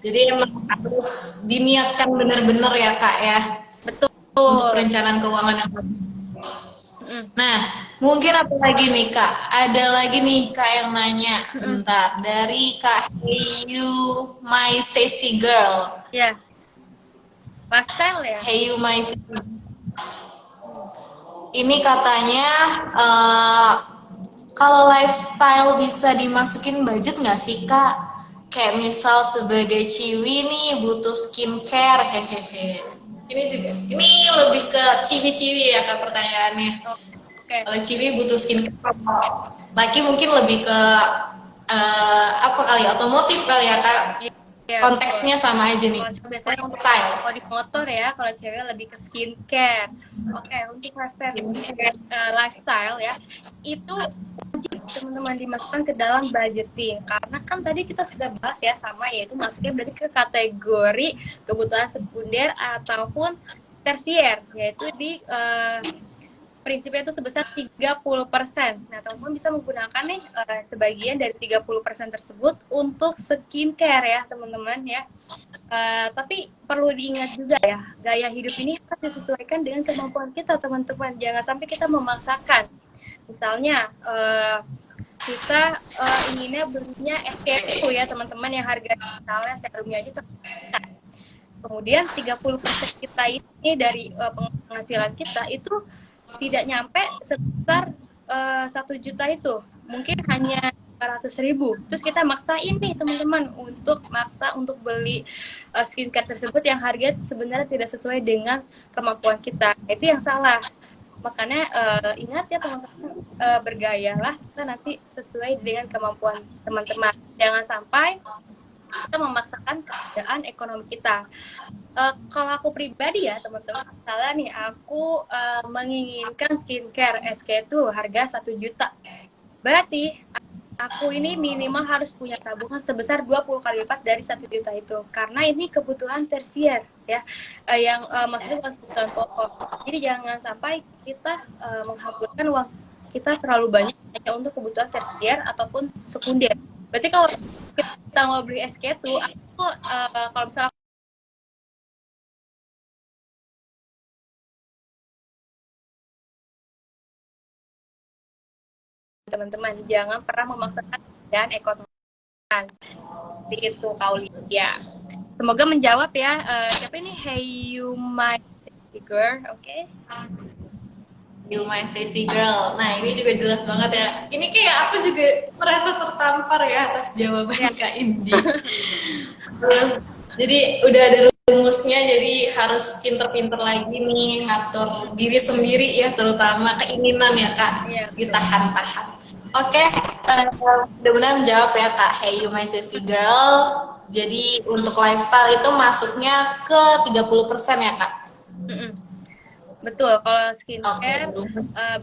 jadi emang harus diniatkan benar-benar ya Kak ya. Betul. Untuk perencanaan keuangan yang bagus. Nah, mungkin apa lagi nih Kak? Ada lagi nih Kak yang nanya, bentar, dari Kak Heyu My Sassy Girl. Ya, lifestyle ya. Heyu My Sassy Girl. Ini katanya kalau lifestyle bisa dimasukin budget nggak sih Kak? Kayak misal sebagai ciwi nih butuh skincare, hehehe. Ini lebih ke ciwi-ciwi ya Kak pertanyaannya. Okay. Kalau ciwi butuh skincare, laki mungkin lebih ke apa kali, otomotif kali ya Kak. Konteksnya sama aja nih. Biasanya untuk kalau di motor ya, kalau cewek lebih ke skincare. Oke, untuk lifestyle ya, itu wajib teman-teman dimasukkan ke dalam budgeting. Karena kan tadi kita sudah bahas ya sama, yaitu masuknya berarti ke kategori kebutuhan sekunder ataupun tersier, yaitu di prinsipnya itu sebesar 30%. Nah, teman-teman bisa menggunakan nih sebagian dari 30% tersebut untuk skincare ya, teman-teman ya. Tapi perlu diingat juga ya, gaya hidup ini harus disesuaikan dengan kemampuan kita, teman-teman. Jangan sampai kita memaksakan. Misalnya kita inginnya belinya SK2 ya, teman-teman, yang harga misalnya serumnya aja Kemudian 30% kita ini dari penghasilan kita itu tidak nyampe sebesar 1 juta itu. Mungkin hanya 500.000. Terus kita maksain nih teman-teman untuk beli skincare tersebut yang harga sebenarnya tidak sesuai dengan kemampuan kita. Itu yang salah. Makanya ingat ya teman-teman, bergayalah kita nanti sesuai dengan kemampuan teman-teman. Jangan sampai kita memaksakan keadaan ekonomi kita. Kalau aku pribadi ya teman-teman, misalnya nih aku menginginkan skincare SK2 harga 1 juta. Berarti aku ini minimal harus punya tabungan sebesar 20 kali lipat dari 1 juta itu. Karena ini kebutuhan tersier ya, yang maksudnya bukan kebutuhan pokok. Jadi jangan sampai kita menghamburkan uang kita terlalu banyak hanya untuk kebutuhan tersier ataupun sekunder. Berarti kalau kita mau beli SK2, aku kalau misalnya teman-teman jangan pernah memaksakan dan ekonomi. Begitu Kaulia. Semoga menjawab ya. Siapa ini? Hey you my girl, oke? You my sexy girl. Nah, ini juga jelas banget ya. Ini kayak aku juga merasa tertampar ya atas jawaban Kak Indi. Terus, jadi udah ada rumusnya, jadi harus pinter-pinter lagi nih ngatur diri sendiri ya, terutama keinginan ya Kak. Iya. Ditahan-tahan. Oke, benar-benar menjawab ya Kak. Hey you my sexy girl. Jadi untuk lifestyle itu masuknya ke 30% ya Kak? Betul, kalau skincare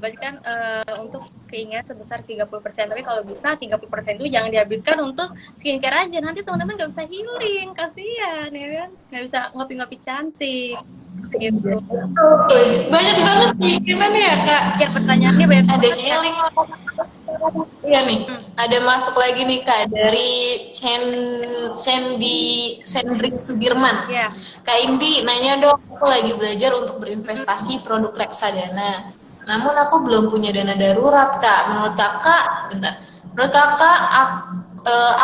berarti kan untuk keinginan sebesar 30%. Tapi kalau bisa 30% itu jangan dihabiskan untuk skincare aja. Nanti teman-teman nggak bisa healing, kasihan ya kan? Nggak bisa ngopi-ngopi cantik gitu. Banyak banget keinginan ya Kak. Ya pertanyaannya banyak Ada banget, healing. Iya nih, ada masuk lagi nih Kak dari Sendri Sudirman. Ya. Kak Indi nanya dong, aku lagi belajar untuk berinvestasi produk reksadana. Namun aku belum punya dana darurat Kak. Menurut Kakak,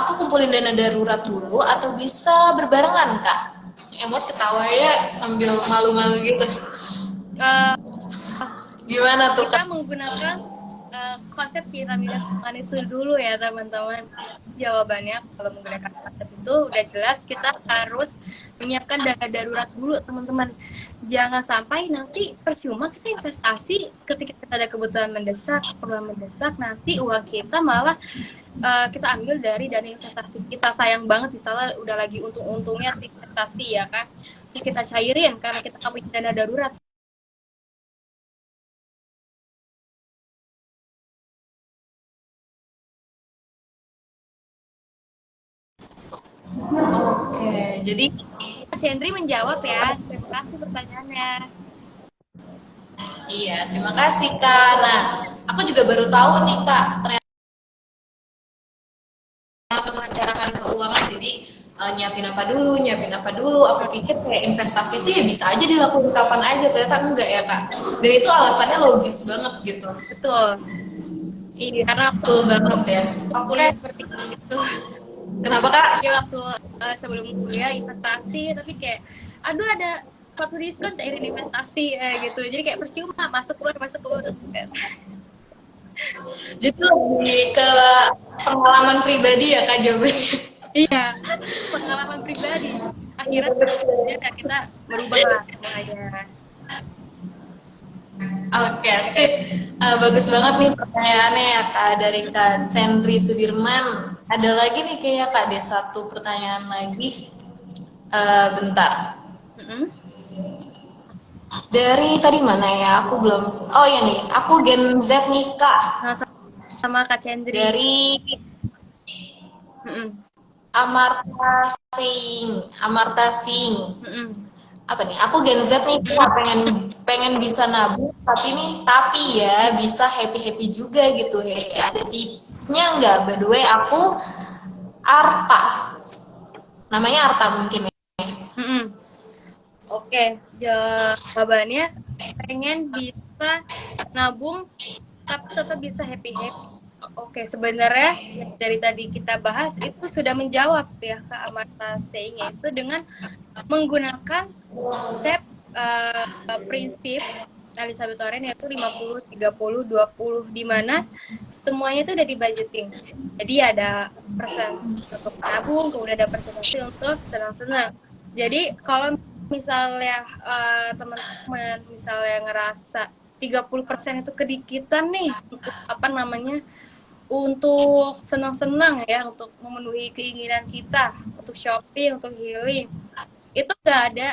aku kumpulin dana darurat dulu atau bisa berbarengan Kak? Emot ketawa ya sambil malu-malu gitu. Gimana tuh Kita Kak? menggunakan konsep piramida keuangan itu dulu ya teman-teman. Jawabannya kalau menggunakan konsep itu udah jelas kita harus menyiapkan dana darurat dulu teman-teman. Jangan sampai nanti percuma kita investasi ketika kita ada kebutuhan mendesak, perlu mendesak, nanti uang kita malah kita ambil dari dana investasi kita. Sayang banget misalnya udah lagi untung-untungnya investasi ya kan, terus kita cairin karena kita nggak punya dana darurat. Oke, jadi Shendri menjawab ya. Terima kasih pertanyaannya. iya, terima kasih Kak. Nah, aku juga baru tahu nih Kak, ternyata merencanakan keuangan, jadi nyiapin apa dulu. Aku pikir kayak investasi itu ya bisa aja dilakukan kapan aja, ternyata enggak ya Kak. Dan itu alasannya logis banget gitu. Betul. Iya, Karena betul banget ya. kuliah seperti itu. Kenapa Kak? Dia waktu sebelum kuliah investasi, tapi kayak aduh ada suatu diskon cairin investasi gitu. Jadi kayak percuma masuk keluar. Jadi lebih ke pengalaman pribadi ya Kak jawabannya. Iya, pengalaman pribadi. Akhirnya kita merubah lah semuanya. Oke, sip. Bagus banget nih pertanyaannya ya Kak dari Kak Sendri Sudirman. Ada lagi nih kayaknya Kak, ada satu pertanyaan lagi. Bentar. Dari tadi mana ya? Aku belum. Oh ya nih, aku Gen Z nih Kak. Nah, sama Kak Cendri. Dari Amarta Singh. Apa nih? Aku Gen Z nih Kak, pengen bisa nabung, tapi ya bisa happy juga gitu. Ada tipsnya nggak? By the way, aku Arta. Namanya Arta mungkin ya. Oke, jawabannya pengen bisa nabung tapi tetap bisa happy. Oke, sebenarnya dari tadi kita bahas itu sudah menjawab ya Kak Amarta Singh, yaitu dengan menggunakan konsep prinsip Elizabeth Warren, yaitu 50-30-20, di mana semuanya itu udah di-budgeting. Jadi ada persen untuk menabung, kemudian ada persentase untuk senang-senang. Jadi kalau misalnya teman-teman misalnya ngerasa 30% itu kedikitan nih untuk untuk senang-senang ya, untuk memenuhi keinginan kita, untuk shopping, untuk healing, itu nggak ada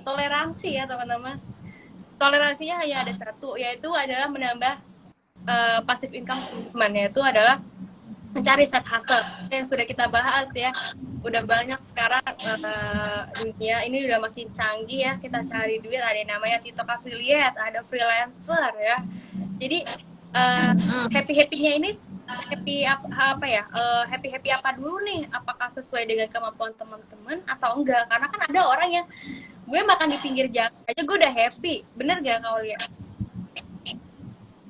toleransi ya teman-teman. Toleransinya hanya ada satu, yaitu adalah menambah passive income teman, yaitu adalah mencari side hustle yang sudah kita bahas ya. Udah banyak sekarang dunia ini udah makin canggih ya, kita cari duit, ada yang namanya TikTok affiliate, ada freelancer ya. Jadi happy-happynya ini happy apa dulu nih, apakah sesuai dengan kemampuan teman-teman atau enggak? Karena kan ada orang yang gue makan di pinggir jalan aja gue udah happy, bener gak kau lihat?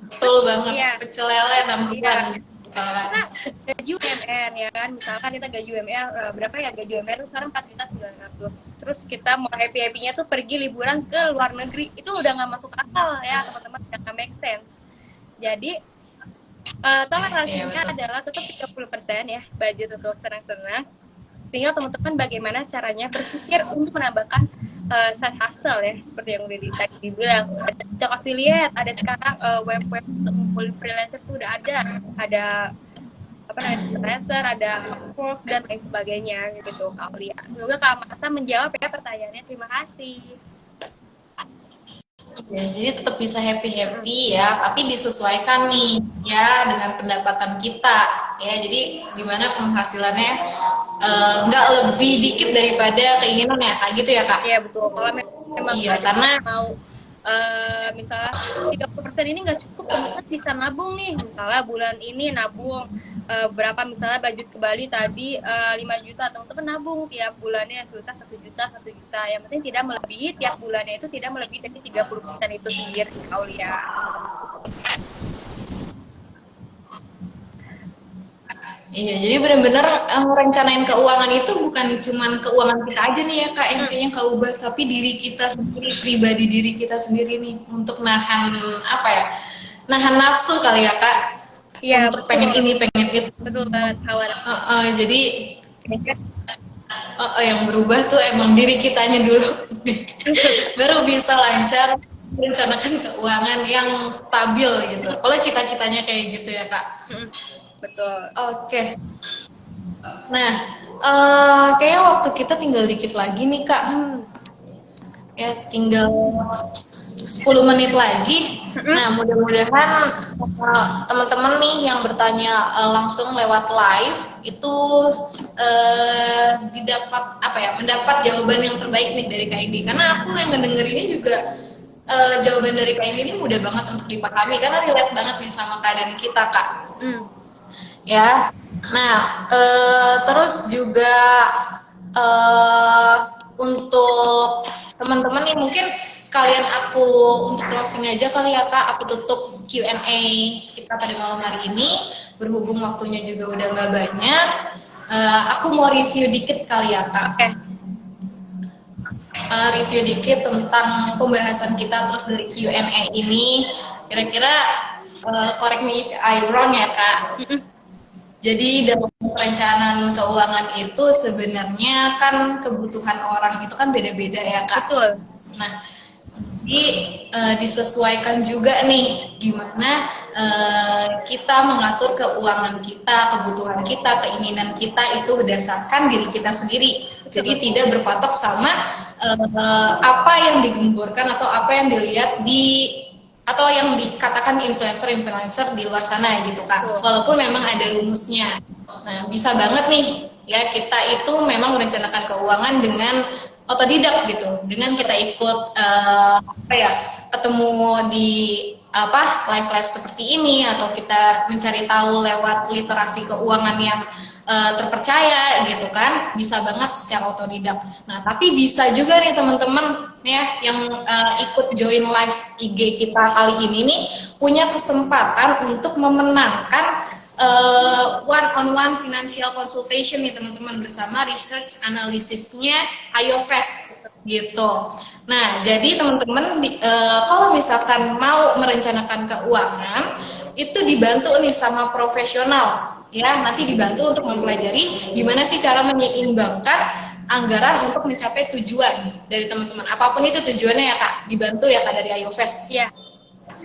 Betul banget, Iya. pecel lele namanya. Kita gaji UMR ya kan, misalkan kita gaji UMR berapa ya, gaji UMR itu sekarang 4.900.000, terus kita mau happy-happynya tuh pergi liburan ke luar negeri, itu udah nggak masuk akal ya teman-teman, nggak make sense. Jadi toleransinya adalah tetap 30% ya, budget untuk senang-senang. Tinggal teman-teman bagaimana caranya berpikir untuk menambahkan side hustle ya, seperti yang udah tadi dibilang, ada TikTok affiliate, ada sekarang web-web untuk ngumpulin freelancer tuh udah ada freelancer, ada Upwork dan lain sebagainya gitu Kak Aulia. Semoga Kak Marta menjawab ya pertanyaannya. Terima kasih. Ya, jadi tetap bisa happy ya, tapi disesuaikan nih ya dengan pendapatan kita ya. Jadi gimana penghasilannya nggak lebih dikit daripada keinginan ya, kayak gitu ya Kak? Iya betul. Kalau memang karena mau misalnya 30% ini nggak cukup, teman-teman bisa nabung nih. Misalnya bulan ini nabung berapa, misalnya budget ke Bali tadi 5 juta, teman-teman nabung tiap bulannya sekitar 1 juta. Yang penting tidak melebihi tiap bulannya itu tidak melebihi dari 30% itu sendiri, Aulia. Iya, jadi benar-benar merencanain keuangan itu bukan cuman keuangan kita aja nih ya Kak, yang kayaknya keubah, tapi diri kita sendiri, pribadi diri kita sendiri nih, untuk nahan nahan nafsu kali ya Kak. Iya, untuk betul. Pengen ini, pengen itu. Betul banget, kawan. Jadi yang berubah tuh emang diri kitanya dulu, baru bisa lancar merencanakan keuangan yang stabil gitu. Kalau cita-citanya kayak gitu ya Kak. Betul. Oke. Nah, kayaknya waktu kita tinggal dikit lagi nih Kak. Ya, tinggal 10 menit lagi. Nah, mudah-mudahan teman-teman nih yang bertanya langsung lewat live itu mendapat jawaban yang terbaik nih dari Kak Indi. Karena aku yang ngedenger ini juga jawaban dari Kak Indi ini mudah banget untuk dipahami karena relate banget nih sama keadaan kita Kak. Ya. Nah, terus juga untuk teman-teman nih mungkin sekalian aku untuk closing aja kali ya Kak, aku tutup Q&A kita pada malam hari ini, berhubung waktunya juga udah nggak banyak. Aku mau review dikit kali ya Kak. Review dikit tentang pembahasan kita terus dari Q&A ini, kira-kira correct me if I wrong ya Kak. Jadi dalam perencanaan keuangan itu sebenarnya kan kebutuhan orang itu kan beda-beda ya Kak. Betul. Nah, jadi disesuaikan juga nih gimana kita mengatur keuangan kita, kebutuhan kita, keinginan kita itu berdasarkan diri kita sendiri. Jadi tidak berpatok sama apa yang digemburkan atau apa yang dilihat atau yang dikatakan influencer di luar sana gitu Kak. Walaupun memang ada rumusnya. Nah, bisa banget nih ya kita itu memang merencanakan keuangan dengan otodidak gitu. Dengan kita ikut ketemu di live seperti ini, atau kita mencari tahu lewat literasi keuangan yang terpercaya gitu kan, bisa banget secara otodidak. Nah, tapi bisa juga nih teman-teman ya yang ikut join live IG kita kali ini nih punya kesempatan untuk memenangkan one on one financial consultation nih teman-teman bersama research analisisnya IOFES gitu. Nah, jadi teman-teman kalau misalkan mau merencanakan keuangan itu dibantu nih sama profesional ya, nanti dibantu untuk mempelajari gimana sih cara menyeimbangkan anggaran untuk mencapai tujuan dari teman-teman. Apapun itu tujuannya ya Kak, dibantu ya Kak dari IOFES. Iya,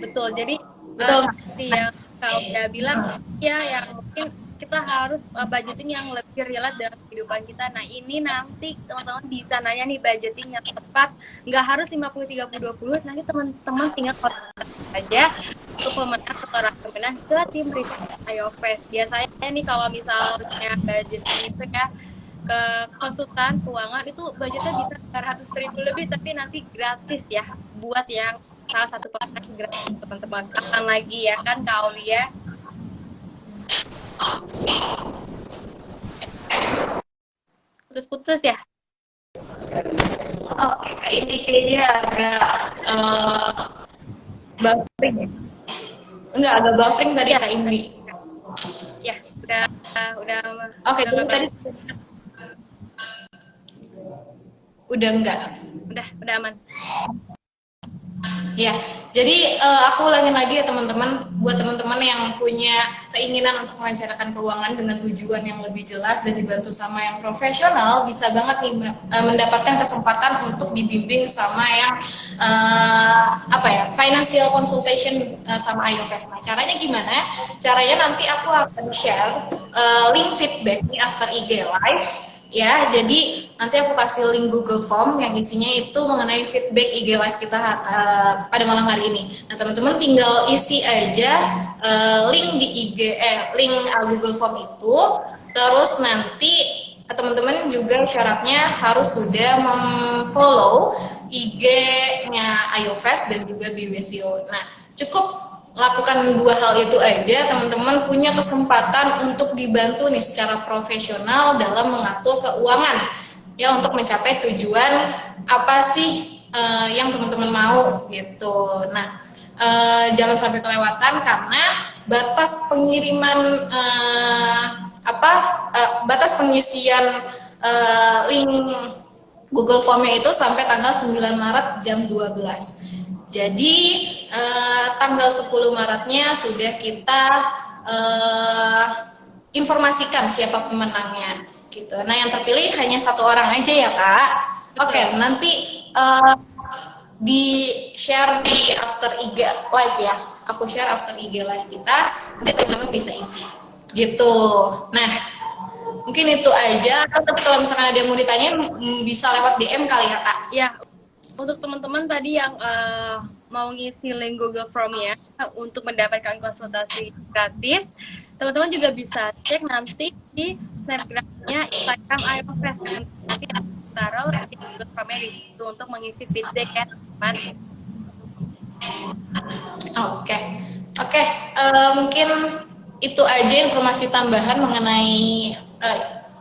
betul. Jadi betul. Seperti yang Kak Uda bilang, ya yang mungkin kita harus budgeting yang lebih relate dengan kehidupan kita. Nah ini nanti teman-teman bisa nanya nih budgeting yang tepat, nggak harus 50-30-20, nanti teman-teman tinggal kontak aja untuk pemenang atau rekomendasi ke tim riset IOFES. Biasanya nih kalau misalnya budgeting itu ya ke konsultan keuangan itu budgetnya bisa 400.000 lebih, tapi nanti gratis ya buat yang salah satu pemenang gratis teman-teman. Kapan lagi ya kan Kak Aulia? Putus-putus ya? Oh, ini kayaknya agak buffering. Enggak, agak buffering tadi ya, Kak Indi. Ya, udah. Oke, jadi tadi udah enggak? Udah aman. Ya, jadi aku ulangin lagi ya teman-teman, buat teman-teman yang punya keinginan untuk merencanakan keuangan dengan tujuan yang lebih jelas dan dibantu sama yang profesional, bisa banget nih mendapatkan kesempatan untuk dibimbing sama yang financial consultation sama IOFES. Nah, caranya gimana? Caranya nanti aku akan share link feedback nih after IG Live. Ya, jadi nanti aku kasih link Google Form yang isinya itu mengenai feedback IG Live kita pada malam hari ini. Nah, teman-teman tinggal isi aja link di link Google Form itu, terus nanti teman-teman juga syaratnya harus sudah memfollow IG-nya IOFES dan juga Be With You. Nah, cukup lakukan dua hal itu aja, teman-teman punya kesempatan untuk dibantu nih secara profesional dalam mengatur keuangan ya, untuk mencapai tujuan apa sih yang teman-teman mau gitu. Nah, jangan sampai kelewatan karena batas pengiriman batas pengisian link Google Form-nya itu sampai tanggal 9 Maret jam 12. Jadi tanggal 10 Maretnya sudah kita informasikan siapa pemenangnya gitu. Nah, yang terpilih hanya satu orang aja ya Kak. Oke, nanti di share di after IG live ya. Aku share after IG live kita, nanti teman-teman bisa isi gitu. Nah, mungkin itu aja. Kalau misalkan ada yang mau ditanya bisa lewat DM kali ya Kak. Ya, untuk teman-teman tadi yang mau ngisi link Google Form-nya untuk mendapatkan konsultasi gratis, teman-teman juga bisa cek nanti di snapgram-nya Instagram IOFES. Nanti taruh di Google Form-nya itu untuk mengisi feedback ya teman. Oke. Mungkin itu aja informasi tambahan mengenai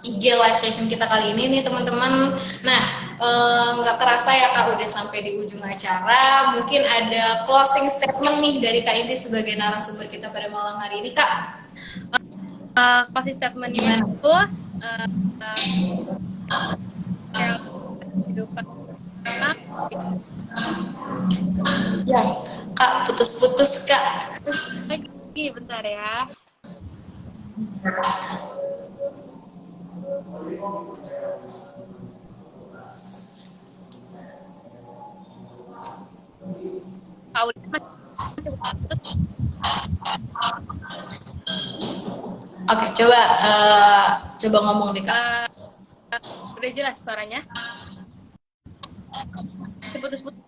IG live session kita kali ini nih teman-teman. Nah, nggak terasa ya Kak udah sampai di ujung acara. Mungkin ada closing statement nih dari Kak Inti sebagai narasumber kita pada malam hari ini Kak. Closing statement-nya itu yang kehidupan ya Kak, putus-putus Kak. Lagi bentar ya. Oke, coba ngomong deh Kak. Udah jelas suaranya? Putus-putus.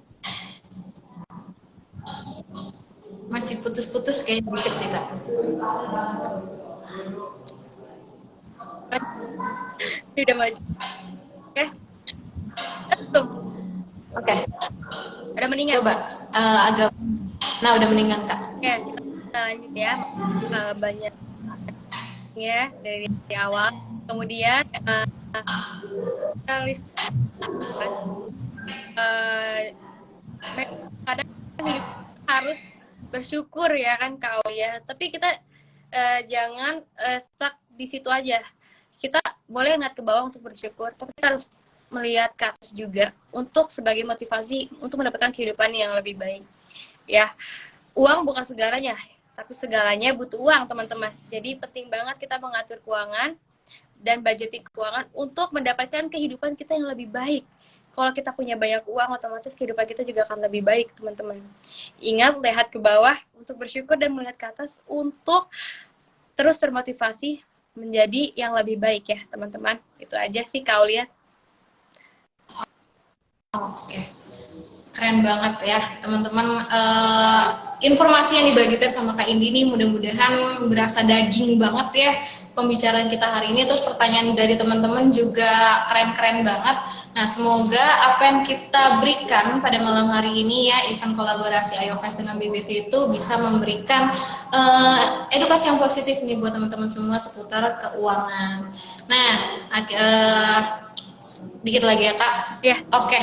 Masih putus-putus kayak dikit deh Kak. Ini udah maju. Oke. Oke. Udah mendingan. Coba udah mendingan Kak. Oke, kita lanjut ya. Banyak ya dari awal. Kemudian list kadang harus bersyukur ya kan Kak ya. Tapi kita jangan stuck di situ aja. Kita boleh ngeliat ke bawah untuk bersyukur, tapi kita harus melihat ke atas juga untuk sebagai motivasi untuk mendapatkan kehidupan yang lebih baik. Ya, uang bukan segalanya, tapi segalanya butuh uang, teman-teman. Jadi penting banget kita mengatur keuangan dan budgeting keuangan untuk mendapatkan kehidupan kita yang lebih baik. Kalau kita punya banyak uang, otomatis kehidupan kita juga akan lebih baik, teman-teman. Ingat, lihat ke bawah untuk bersyukur dan melihat ke atas untuk terus termotivasi menjadi yang lebih baik ya, teman-teman. Itu aja sih, Kak Aulia. Oke, keren banget ya teman-teman. Informasi yang dibagikan sama Kak Indi ini mudah-mudahan berasa daging banget ya pembicaraan kita hari ini. Terus pertanyaan dari teman-teman juga keren-keren banget. Nah, semoga apa yang kita berikan pada malam hari ini ya, event kolaborasi IOFest dengan BBT itu bisa memberikan edukasi yang positif nih buat teman-teman semua seputar keuangan. Nah, dikit lagi ya Kak. Ya. Oke.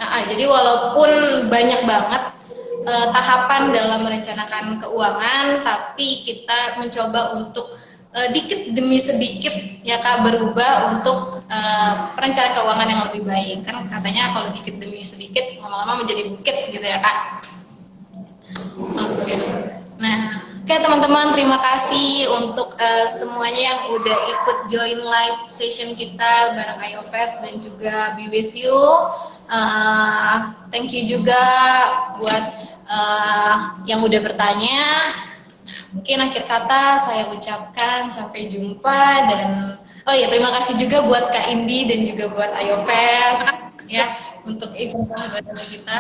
Jadi walaupun banyak banget tahapan dalam merencanakan keuangan, tapi kita mencoba untuk dikit demi sedikit ya Kak berubah untuk perencanaan keuangan yang lebih baik. Kan katanya kalau dikit demi sedikit lama-lama menjadi bukit gitu ya Kak. Oke. Nah, oke teman-teman, terima kasih untuk semuanya yang udah ikut join live session kita bareng IOFest dan juga Be With You. Thank you juga buat yang udah bertanya. Nah, mungkin akhir kata saya ucapkan sampai jumpa dan terima kasih juga buat Kak Indi dan juga buat IOFest ya untuk event kolaborasi kita.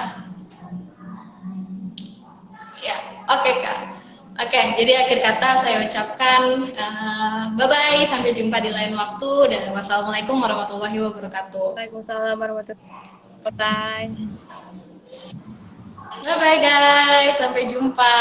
Ya, oke Kak. Oke, jadi akhir kata saya ucapkan bye-bye, sampai jumpa di lain waktu, dan wassalamualaikum warahmatullahi wabarakatuh. Waalaikumsalam warahmatullahi wabarakatuh. Bye. Bye-bye guys, sampai jumpa.